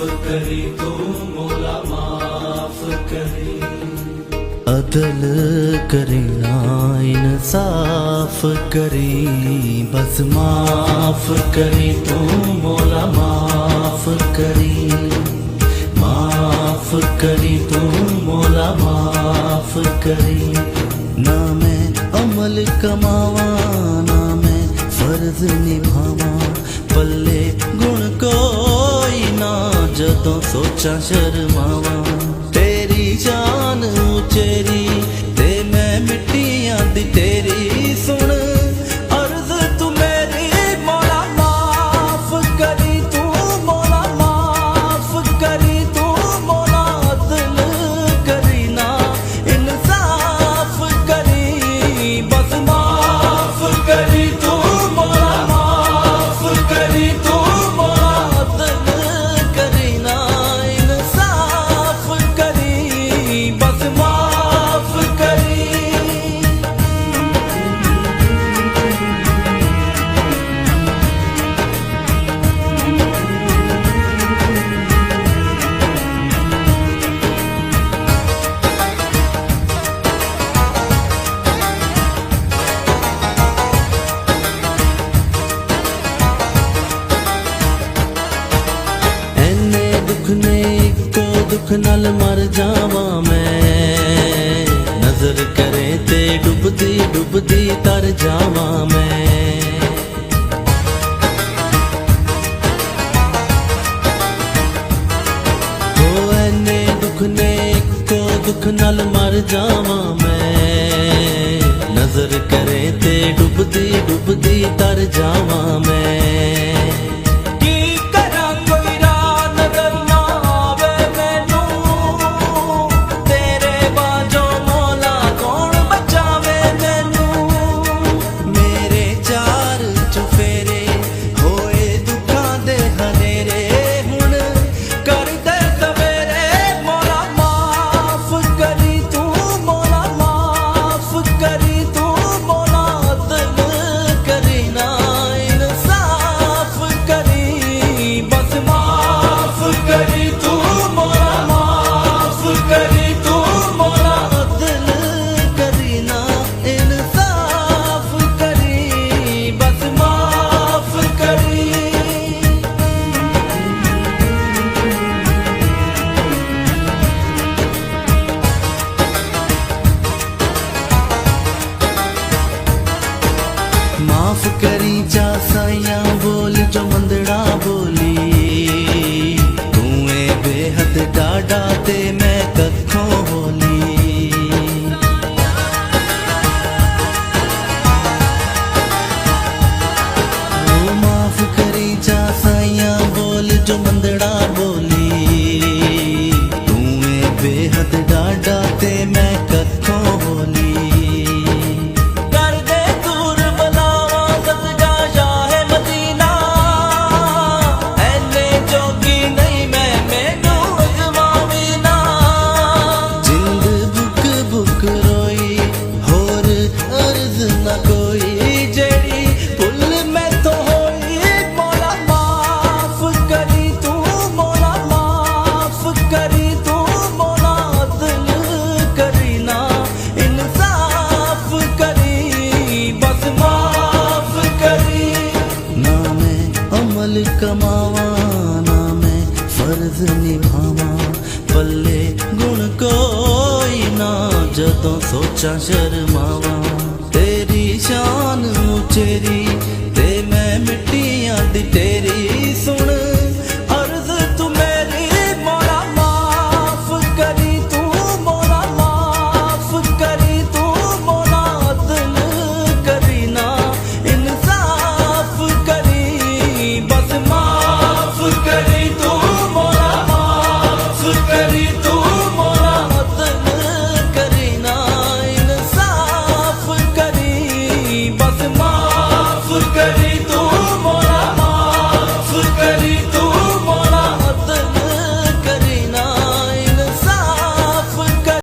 करी तू मौला माफ करी। अदल करी ना इंसाफ करी, बस माफ करी तू मौला माफ करी। माफ करी तू मौला माफ करी। ना मैं अमल कमावा ना मैं फर्ज निभावा, पल्ले गुण कोई ना जदों सोचा शर्मावा। तेरी जान उचेरी ते मैं मिट्टियां दी तेरी, सुन अर्ज तू मेरी मौला माफ करी तू मौला माफ करी तू मौला। अदल करी ना इंसाफ करी, बस माफ करी तू मौला माफ करी तू मौला। अदल करी ना इंसाफ करी, बस माफ करी। ਐਨੇ ਦੁੱਖ ਨੇ ਇੱਕੋ ਦੁੱਖ ਨਾਲ ਮਰ ਜਾਵਾਂ ਮੈਂ, ਨਜ਼ਰ ਕਰੇ ਤੇ ਡੁੱਬਦੀ ਡੁੱਬਦੀ ਤਰ ਜਾਵਾਂ ਮੈਂ। ਓ ਐਨੇ ਦੁੱਖ ਨੇ ਇੱਕੋ ਦੁੱਖ ਨਾਲ ਮਰ ਜਾਵਾਂ ਮੈਂ, ਨਜ਼ਰ ਕਰੇ ਤੇ ਡੁੱਬਦੀ ਡੁੱਬਦੀ ਤਰ ਜਾਵਾਂ ਮੈਂ। की करा कोई राह नजर ना आवे मैनू, तेरे बाजों मौला कौन बचावे मैनू। मेरे चार चुफेरे होए दुखां दे हनेरे, हुण कर दे सवेरे मौला माफ करी तू मौला माफ करी तू मौला। अदल करी ना इंसाफ करी, बस माफ करी तू मौला माफ करी तू मौला। अदल करी ना इंसाफ करी, बस माफ करी। माफ करी जा साइया बोल जो मंदड़ा बोली, तू ए बेहद डाडा ते मैं कखों होली। ओ माफ करी जा साइया बोल जो मंदड़ा बोली, तू ए बेहद डाडा ते मैं कखों होली। कर दे दूर बलावा सदका शाह मदीना, ऐने जोगी नहीं मैं मैनू अजमावी ना। जिंद बुक बुक रोई होर अर्ज न कोई, जेड़ी भुल मैथों होई मौला माफ करी तू मौला माफ करी तू मौला। अदल करी ना इंसाफ करी, बस माफ करी। ना मैं अमल कमावा ना मैं फर्ज निभावा, पल्ले गुण कोई ना जदों सोचा शर्मावा। तेरी शान उचेरी ते मैं मिट्टियां दी तेरी,